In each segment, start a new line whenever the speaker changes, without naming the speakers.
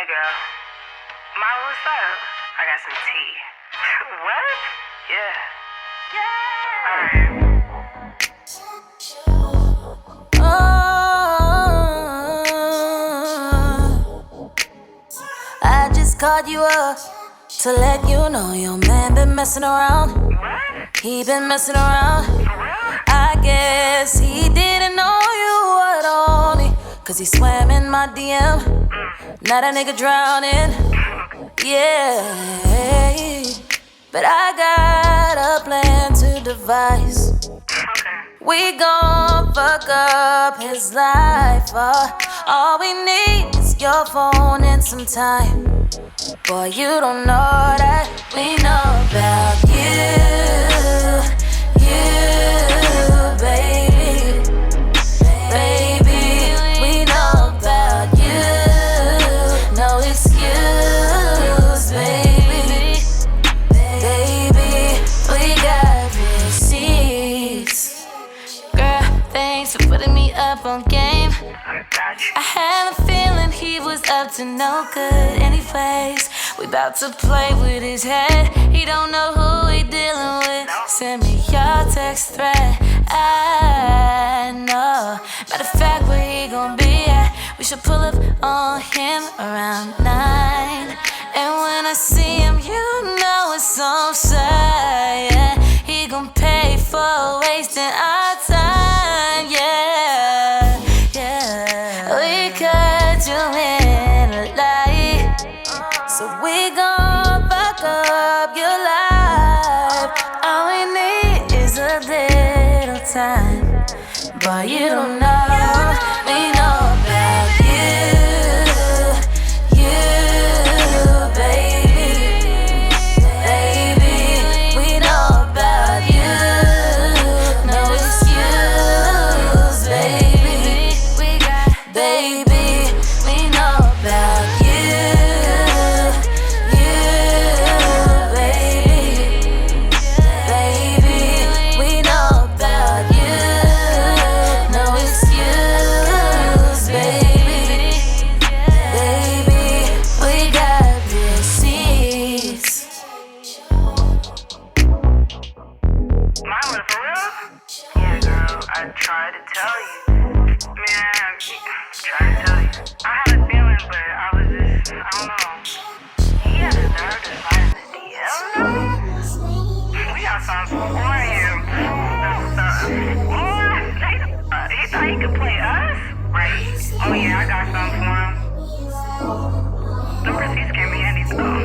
Hey girl, Mama, what's up? I got some tea. What? Yeah. Alright.
I just called you up to let you know your man been messing around.
What?
He been messing around.
For real?
I guess he didn't know you were only, cause he swam in my DM. Now that nigga drowning. Yeah. But I got a plan to devise.
Okay.
We gon' fuck up his life. All we need is your phone and some time. Boy, you don't know that we know about you, baby. Baby, we know about you. No excuse, baby. Baby, we got receipts. Girl, thanks for putting me up on game.
I got you.
I had a feeling he was up to no good anyways. We about to play with his head. He don't know who he dealing with. Send me your text thread. I know. Matter of fact, where he gon' be at? We should pull up on him around 9. And when I see him, you know it's on side. Yeah. He gon' pay for wasting our time. Yeah, yeah. We cut you in a lie, so we gon' fuck up your life. All we need is a little time. But you don't know, we know about you, baby. Baby, we know about you. No excuse, baby. Baby, we know about you, baby. Baby, we know about you. No excuse, baby. Baby, we got receipts.
Mama, for real? Yeah, girl, I tried to tell you. Man, I tried to tell you. I had a feeling, but I was just, I don't know. He had a nerve to slide in the DM, though. We got something for you. He thought he could play us? Right. Oh, yeah, I got something for him. The receipts came in handy, though.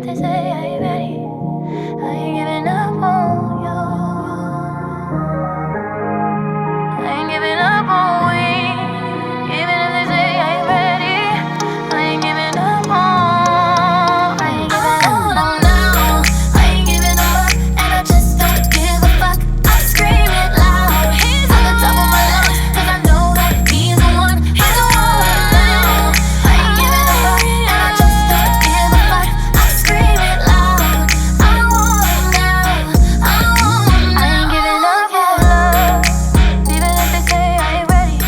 they say I ain't ready, I ain't giving up on you. I ain't giving up on we. Even if they say I ain't ready, I ain't giving up on. I ain't giving up on now. I ain't giving up, and I just don't give a fuck. I scream it loud. He's on the top of my lungs, 'cause I know that he's the one. He's the one now. I ain't giving up, and I just don't give a fuck. I scream it loud. I want him now. I want him now. I ain't giving up on love. Even if they say I ain't ready,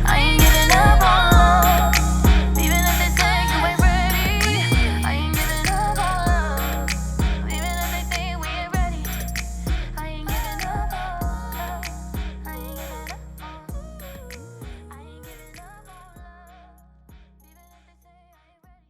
I ain't giving up on love. Even if they say you ain't ready, I ain't giving up on love. Even if they say we ain't ready, I ain't giving up on love. I ain't giving up on. I ain't giving up on love. Even if they say I ain't ready.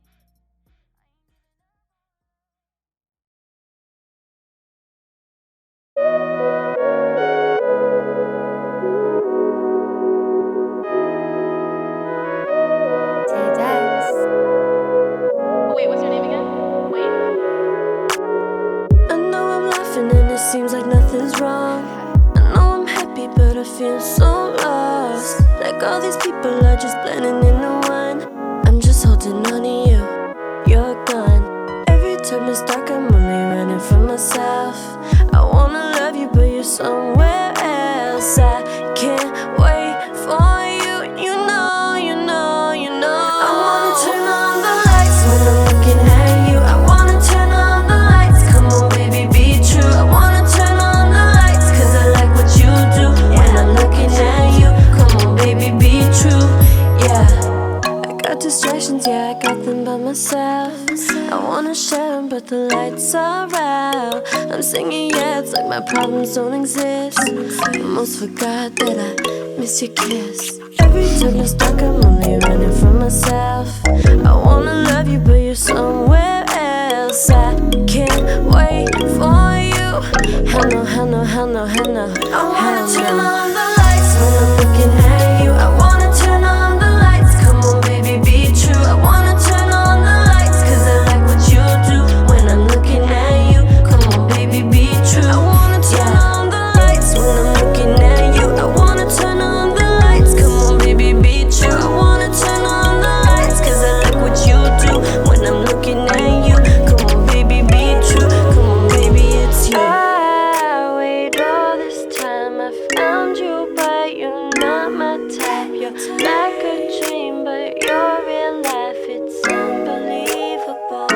Wait, what's your name again? Wait.
I know I'm laughing and it seems like nothing's wrong. I know I'm happy but I feel so lost. Like all these people are just blending into one. I'm just holding on to you, you're gone. Every time it's dark I'm only running from myself. I wanna love you but you're somewhere else. I can't wait for you, you know, you know, you know. I wanna turn on the lights when I'm looking at you. I wanna turn on the lights, come on baby be true. I wanna turn on the lights 'cause I like what you do. When I'm looking at you, come on baby be true. Yeah, I got distractions, yeah I got them by myself. I wanna share them but the lights are out. I'm singing yeah, it's like my problems don't exist. Almost forgot that I miss your kiss. Every time it's dark I'm only running from myself. I wanna love you but you're somewhere else. I can't wait for you. Hell no, hell no, hell no, hell no. I wanna turn on the lights when I'm looking at you. I wanna turn on the lights, come on baby be true. I wanna turn on the lights 'cause I like what you do. When I'm looking at you, come on baby be true. I wanna turn on the lights when I'm looking at you. I wanna turn on the lights, come on baby be true. I wanna turn on the lights 'cause I like what you do. When I'm looking at you, come on baby be true. Come on baby it's you. I wait all this time, I found you but you're not my type. You're like a dream but you're real life, it's unbelievable.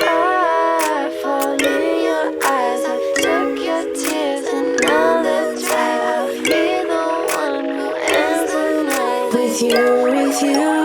I fall in your eyes, I took your tears and now they're dry. I'll be the one who ends the night with you, with you.